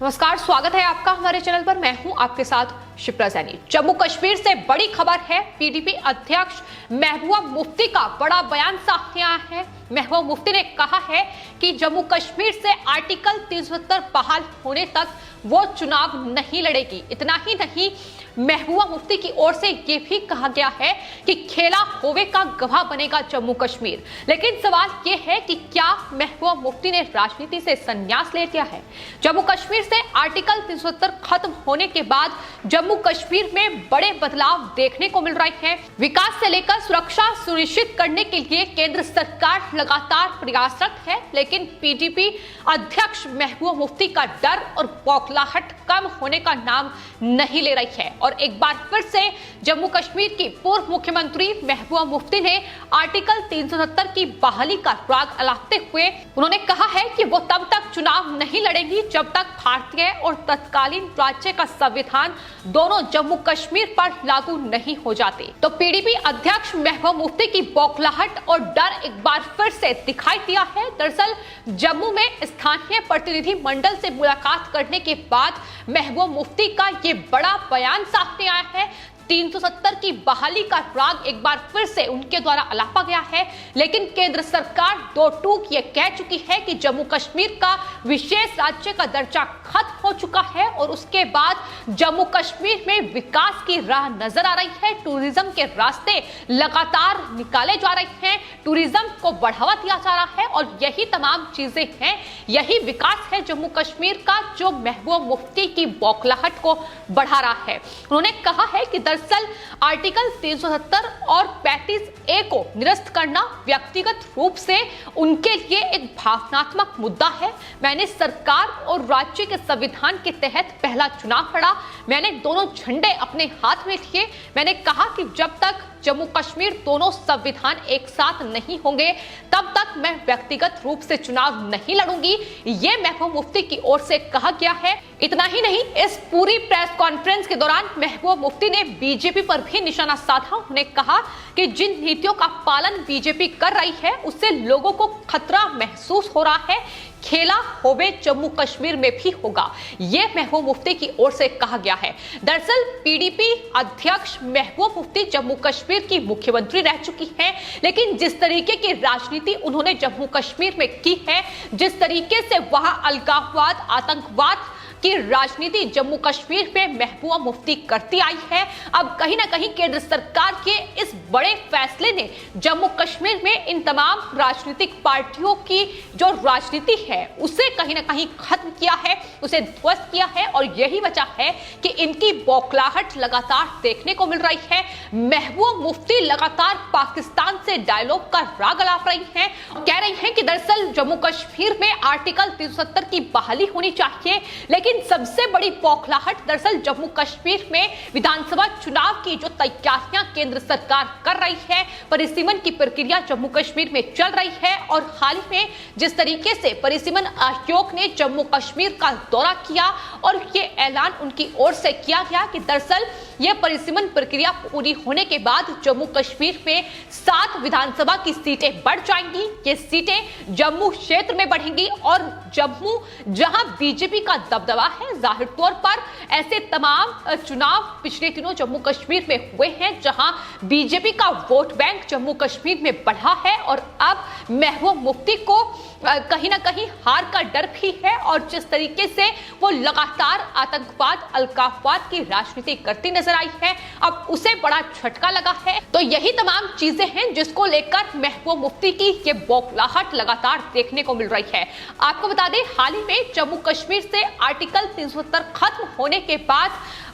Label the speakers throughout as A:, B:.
A: नमस्कार, स्वागत है आपका हमारे चैनल पर। मैं हूं आपके साथ शिप्रा सैनी। जम्मू कश्मीर से बड़ी खबर है। पीडीपी अध्यक्ष महबूबा मुफ्ती का बड़ा बयान सामने आया है। महबूबा मुफ्ती ने कहा है कि जम्मू कश्मीर से आर्टिकल 370 बहाल होने तक वो चुनाव नहीं लड़ेगी। इतना ही नहीं, महबूबा मुफ्ती की ओर से ये भी कहा गया है कि खेला होवे का गवाह बनेगा जम्मू कश्मीर। लेकिन सवाल ये है कि क्या महबूबा मुफ्ती ने राजनीति से संन्यास ले लिया है? जम्मू कश्मीर से आर्टिकल 370 खत्म होने के बाद जम्मू कश्मीर में बड़े बदलाव देखने को मिल रहे हैं। विकास से लेकर सुरक्षा सुनिश्चित करने के लिए केंद्र सरकार लगातार प्रयासरत है, लेकिन पीडीपी अध्यक्ष महबूबा मुफ्ती का डर और बौखलाहट कम होने का नाम नहीं ले रही है। और एक बार फिर से जम्मू कश्मीर की पूर्व मुख्यमंत्री महबूबा मुफ्ती ने आर्टिकल 370 की बहाली का राग अलापते हुए उन्होंने कहा है कि वो तब तक चुनाव नहीं लड़ेंगी जब तक भारतीय और तत्कालीन राज्य का संविधान दोनों जम्मू कश्मीर पर लागू नहीं हो जाते। तो पीडीपी अध्यक्ष महबूबा मुफ्ती की बौखलाहट और डर एक बार फिर से दिखाई दिया है। दरअसल जम्मू में स्थानीय प्रतिनिधि मंडल से मुलाकात करने के बाद महबूबा मुफ्ती का ये बड़ा बयान सामने आया है। 370 की बहाली का राग एक बार फिर से उनके द्वारा अलापा गया है, लेकिन केंद्र सरकार दो टूक ये कह चुकी है कि जम्मू कश्मीर का विशेष राज्य का दर्जा खत्म हो चुका है और उसके बाद जम्मू कश्मीर में विकास की राह नजर आ रही है। टूरिज्म के रास्ते लगातार निकाले जा रहे हैं, टूरिज्म को बढ़ावा दिया जा रहा है और यही तमाम चीजें हैं, यही विकास है जम्मू कश्मीर का जो महबूबा मुफ्ती की बौखलाहट को बढ़ा रहा है। उन्होंने कहा है कि दरअसल आर्टिकल 370 और 35A को निरस्त करना व्यक्तिगत रूप से उनके लिए एक भावनात्मक मुद्दा है। मैंने सरकार और राज्य के संविधान के तहत पहला चुनाव लड़ा, मैंने दोनों झंडे अपने हाथ में लिए। मैंने कहा कि जब तक जम्मू कश्मीर दोनों संविधान एक साथ नहीं होंगे तब तक मैं व्यक्तिगत रूप से चुनाव नहीं लड़ूंगी। ये महबूबा मुफ्ती की ओर से कहा गया है। इतना ही नहीं, इस पूरी प्रेस कॉन्फ्रेंस के दौरान महबूबा मुफ्ती ने बीजेपी पर भी निशाना साधा। उन्होंने कहा कि जिन नीतियों का पालन बीजेपी कर रही है उससे लोगों को खतरा महसूस हो रहा है। खेला होवे जम्मू कश्मीर में भी होगा, यह महबूबा मुफ्ती की ओर से कहा गया है। दरअसल पीडीपी अध्यक्ष महबूबा मुफ्ती जम्मू कश्मीर की मुख्यमंत्री रह चुकी हैं, लेकिन जिस तरीके की राजनीति उन्होंने जम्मू कश्मीर में की है, जिस तरीके से वहां अलगाववाद, आतंकवाद की राजनीति जम्मू कश्मीर में महबूबा मुफ्ती करती आई है, अब कहीं ना कहीं केंद्र सरकार के इस बड़े फैसले ने जम्मू कश्मीर में इन तमाम राजनीतिक पार्टियों की जो राजनीति है उसे कहीं ना कहीं खत्म किया है, उसे ध्वस्त किया है। और यही वजह है कि इनकी बौखलाहट लगातार देखने को मिल रही है। महबूबा मुफ्ती लगातार पाकिस्तान से डायलॉग का राग अलाप रही हैं, कह रही हैं कि दरअसल जम्मू कश्मीर में आर्टिकल 370 की बहाली होनी चाहिए। लेकिन सबसे बड़ी बौखलाहट दरअसल जम्मू कश्मीर में विधानसभा चुनाव की जो तैयारियां केंद्र सरकार कर रही है, परिसीमन की प्रक्रिया जम्मू कश्मीर में चल रही है और हाल ही में जिस तरीके से परिसीमन आयोग ने जम्मू कश्मीर का दौरा किया और ये ऐलान उनकी ओर से किया गया कि दरअसल ये परिसीमन प्रक्रिया पूरी होने के बाद जम्मू कश्मीर में 7 विधानसभा की सीटें बढ़ जाएंगी। ये सीटें जम्मू क्षेत्र में बढ़ेंगी और जम्मू जहां बीजेपी का दबदबा है, जाहिर तौर पर ऐसे तमाम चुनाव पिछले दिनों जम्मू कश्मीर में हुए हैं जहां बीजेपी का वोट बैंक जम्मू कश्मीर में बढ़ा है और अब महबूबा मुफ्ती को कहीं ना कहीं हार का डर भी है और जिस तरीके से वो लगातार आतंकवाद, अलगाववाद की राजनीति करती नजर आई है, अब उसे बड़ा झटका लगा है। तो यही तमाम चीजें हैं जिसको लेकर महबूबा मुफ्ती की ये बौखलाहट लगातार देखने को मिल रही है। आपको बता दें, हाल ही में जम्मू कश्मीर से आर्टिकल 370 खत्म होने के बाद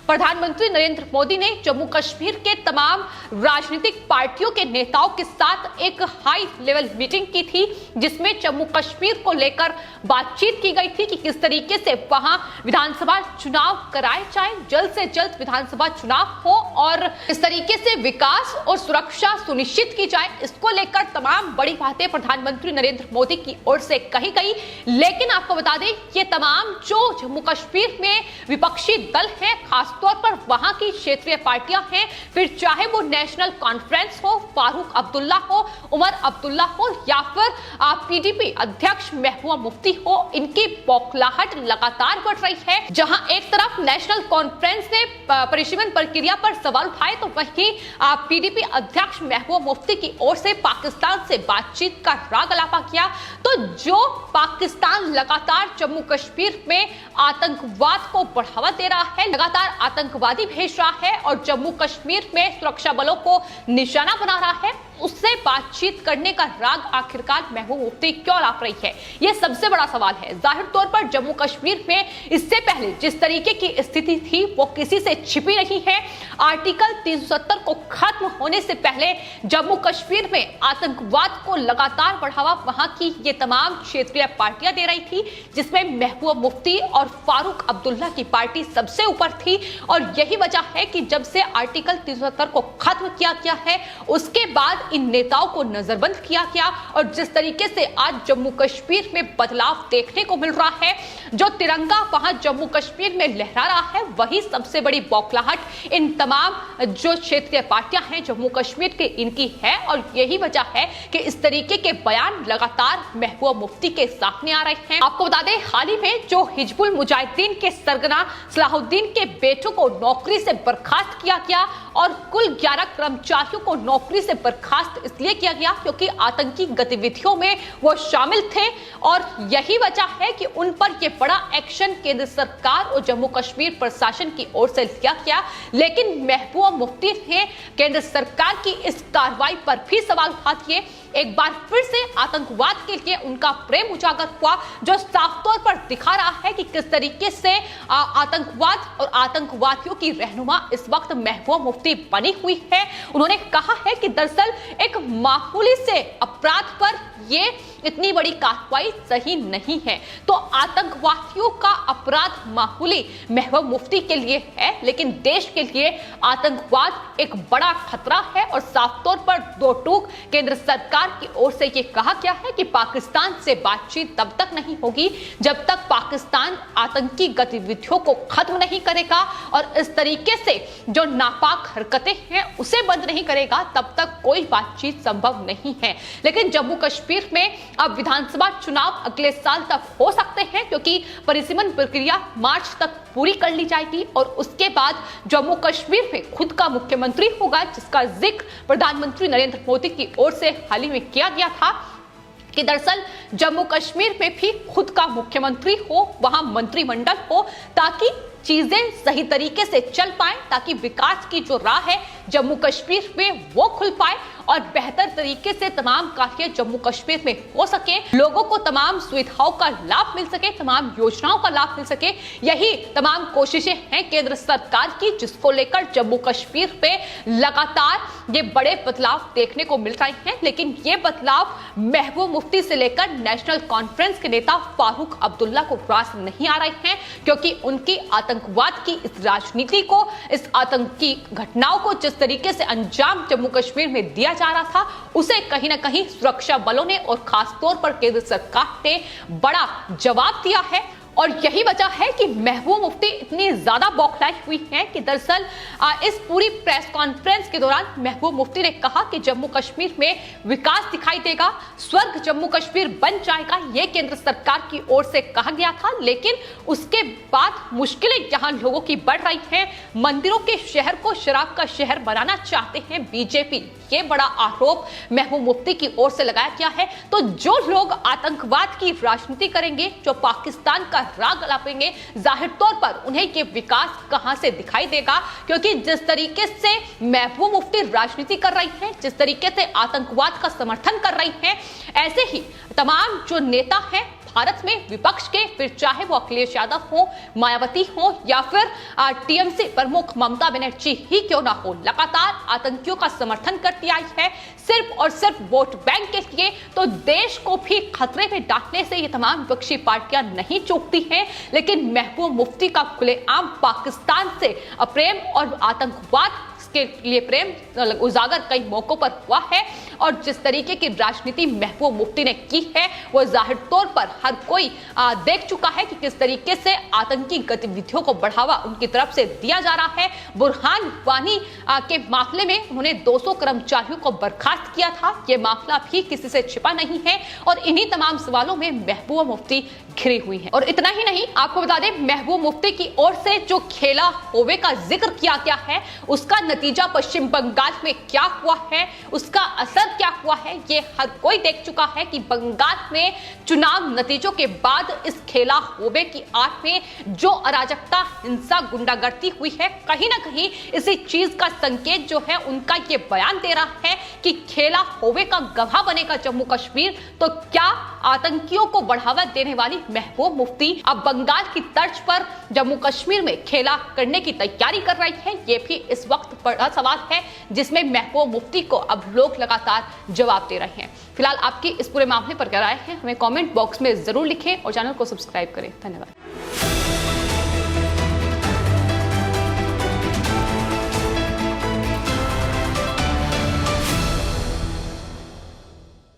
A: प्रधानमंत्री नरेंद्र मोदी ने जम्मू कश्मीर के तमाम राजनीतिक पार्टियों के नेताओं के साथ एक हाई लेवल मीटिंग की थी, जिसमें जम्मू कश्मीर को लेकर बातचीत की गई थी कि किस तरीके से वहां विधानसभा चुनाव कराए जाए, जल्द से जल्द विधानसभा चुनाव हो और इस तरीके से विकास और सुरक्षा सुनिश्चित की जाए। इसको लेकर तमाम बड़ी बातें प्रधानमंत्री नरेंद्र मोदी की ओर से कही गई। लेकिन आपको बता दें, ये तमाम जो जम्मू कश्मीर में विपक्षी दल है, खास तौर पर वहां की क्षेत्रीय पार्टियां हैं, फिर चाहे वो नेशनल कॉन्फ्रेंस हो, फारूक अब्दुल्ला हो, उमर अब्दुल्ला हो या फिर पीडीपी अध्यक्ष महबूबा मुफ्ती हो, इनकी बौखलाहट लगातार बढ़ रही है। जहां एक तरफ नेशनल कॉन्फ्रेंस ने परिसीमन प्रक्रिया पर सवाल उठाए तो वहीं पीडीपी अध्यक्ष महबूबा मुफ्ती की ओर से पाकिस्तान से बातचीत का राग अलापा किया। तो जो पाकिस्तान लगातार जम्मू कश्मीर में आतंकवाद को बढ़ावा दे रहा है, लगातार आतंकवादी भेज रहा है और जम्मू कश्मीर में सुरक्षा बलों को निशाना बना रहा है, उससे बातचीत करने का राग आखिरकार महबूबा मुफ्ती क्यों अलाप रही है, यह सबसे बड़ा सवाल है। जाहिर तौर पर जम्मू कश्मीर में इससे पहले जिस तरीके की स्थिति थी वो किसी से छिपी नहीं है। आर्टिकल 370 को खत्म होने से पहले जम्मू कश्मीर में आतंकवाद को लगातार बढ़ावा वहां की ये तमाम क्षेत्रीय पार्टियां दे रही थी, जिसमें महबूबा मुफ्ती और फारूक अब्दुल्ला की पार्टी सबसे ऊपर थी। और यही वजह है कि जब से आर्टिकल 370 को खत्म किया गया है उसके बाद इन नेताओं को नजरबंद किया गया। और जिस तरीके से आज जम्मू कश्मीर में बदलाव देखने को मिल रहा है, जो तिरंगा वहां जम्मू कश्मीर में लहरा रहा है, वही सबसे बड़ी बौखलाहट इन तमाम जो क्षेत्रीय पार्टियां हैं जम्मू कश्मीर के इनकी है। और यही वजह है कि इस तरीके के बयान लगातार महबूबा मुफ्ती के सामने आ रहे हैं। आपको बता दें, हाल ही में जो हिजबुल मुजाहिदीन के सरगना सलाहुद्दीन के बेटों को नौकरी से बर्खास्त किया गया और कुल 11 कर्मचारियों को नौकरी से बर्खास्त इसलिए किया गया क्योंकि आतंकी गतिविधियों में वो शामिल थे। और यही वजह है कि उन पर यह बड़ा एक्शन केंद्र सरकार और जम्मू कश्मीर प्रशासन की ओर से लिया गया। लेकिन महबूबा मुफ्ती ने केंद्र सरकार की इस कार्रवाई पर भी सवाल उठा दिए। एक बार फिर से आतंकवाद के लिए उनका प्रेम उजागर हुआ, जो साफ तौर पर दिखा रहा है कि किस तरीके से आतंकवाद और आतंकवादियों की रहनुमा इस वक्त महबूबा मुफ्ती बनी हुई है। उन्होंने कहा है कि दरअसल एक मामूली से अपराध पर ये इतनी बड़ी कार्रवाई सही नहीं है। तो आतंकवादियों का अपराध मामूली महबूबा मुफ्ती के लिए है, लेकिन देश के लिए आतंकवाद एक बड़ा खतरा है। और साफ तौर पर दो टूक केंद्र सरकार की ओर से ये कहा गया है कि पाकिस्तान से बातचीत तब तक नहीं होगी जब तक पाकिस्तान आतंकी गतिविधियों को खत्म नहीं करेगा और इस तरीके से जो नापाक हरकतें हैं उसे बंद नहीं करेगा, तब तक कोई बातचीत संभव नहीं है। लेकिन जम्मू कश्मीर में अब विधानसभा चुनाव अगले साल तक हो सकते हैं, क्योंकि परिसीमन प्रक्रिया मार्च तक पूरी कर ली जाएगी और उसके बाद जम्मू कश्मीर में खुद का मुख्यमंत्री होगा, जिसका जिक्र प्रधानमंत्री नरेंद्र मोदी की ओर से हाल ही में किया गया था कि दरअसल जम्मू कश्मीर में भी खुद का मुख्यमंत्री हो, वहां मंत्रिमंडल हो, ताकि चीजें सही तरीके से चल पाए, ताकि विकास की जो राह है जम्मू कश्मीर में वो खुल पाए और बेहतर तरीके से तमाम कार्य जम्मू कश्मीर में हो सके, लोगों को तमाम सुविधाओं का लाभ मिल सके, तमाम योजनाओं का लाभ मिल सके। यही तमाम कोशिशें हैं केंद्र सरकार की, जिसको लेकर जम्मू कश्मीर पे लगातार ये बड़े बदलाव देखने को मिल रहे हैं। लेकिन ये बदलाव महबूबा मुफ्ती से लेकर नेशनल कॉन्फ्रेंस के नेता फारूक अब्दुल्ला को रास नहीं आ रहे हैं, क्योंकि उनकी आतंकवाद की इस राजनीति को, इस आतंकी घटनाओं को जिस तरीके से अंजाम जम्मू कश्मीर में दिया जा रहा था, उसे कहीं ना कहीं सुरक्षा बलों ने और खास तौर पर केंद्र सरकार ने बड़ा जवाब दिया है। और यही वजह है कि महबूबा मुफ्ती इतनी ज्यादा बौखलाई हुई है कि दरअसल इस पूरी प्रेस कॉन्फ्रेंस के दौरान महबूबा मुफ्ती ने कहा कि जम्मू कश्मीर में विकास दिखाई देगा, स्वर्ग जम्मू कश्मीर बन जाएगा, यह केंद्र सरकार की ओर से कहा गया था। लेकिन उसके बाद मुश्किलें यहां लोगों की बढ़ रही हैं। मंदिरों के शहर को शराब का शहर बनाना चाहते हैं बीजेपी, ये बड़ा आरोप महबूबा मुफ्ती की ओर से लगाया गया है। तो जो लोग आतंकवाद की राजनीति करेंगे, जो पाकिस्तान का राग अलापेंगे, जाहिर तौर पर उन्हें ये विकास कहां से दिखाई देगा, क्योंकि जिस तरीके से महबूबा मुफ्ती राजनीति कर रही है, जिस तरीके से आतंकवाद का समर्थन कर रही है, ऐसे ही तमाम जो नेता हैं भारत में विपक्ष के, फिर चाहे वो अखिलेश यादव हो, मायावती हो या फिर टीएमसी प्रमुख ममता बनर्जी ही क्यों ना हो, लगातार आतंकियों का समर्थन करती आई है, सिर्फ और सिर्फ वोट बैंक के लिए। तो देश को भी खतरे में डालने से ये तमाम विपक्षी पार्टियां नहीं चूकती हैं। लेकिन महबूबा मुफ्ती का खुलेआम पाकिस्तान से प्रेम और आतंकवाद इसके लिए प्रेम उजागर कई मौकों पर हुआ है और जिस तरीके की राजनीति महबूब मुफ्ती ने की है वो जाहिर तौर पर हर कोई देख चुका है कि किस तरीके से आतंकी गतिविधियों को बढ़ावा उनकी तरफ से दिया जा रहा है। बुरहान वानी के मामले में उन्होंने 200 कर्मचारियों को बर्खास्त किया था। यह मामला भी किसी से छिपा नहीं है और इन्हीं तमाम सवालों में महबूबा मुफ्ती घिरी हुई है। और इतना ही नहीं, आपको बता दें महबूब मुफ्ती की ओर से जो खेला होवे का जिक्र किया गया है उसका नतीजा पश्चिम बंगाल में क्या हुआ है, उसका असर क्या हुआ है, ये हर कोई देख चुका है कि बंगाल में चुनाव नतीजों के बाद इस खेला होवे की आड़ में जो अराजकता, हिंसा, गुंडागर्दी हुई है, कहीं ना कहीं इसी चीज का संकेत जो है उनका ये बयान दे रहा है कि खेला होवे का गवाह बनेगा जम्मू कश्मीर। तो क्या आतंकियों को बढ़ावा देने वाली महबूब मुफ्ती अब बंगाल की तर्ज पर जम्मू कश्मीर में खेला करने की तैयारी कर रही है? ये भी इस वक्त बड़ा सवाल है जिसमें महबूब मुफ्ती को अब लोग लगातार जवाब दे रहे हैं। फिलहाल आपकी इस पूरे मामले पर क्या राय है हमें कमेंट बॉक्स में जरूर लिखें और चैनल को सब्सक्राइब करें। धन्यवाद।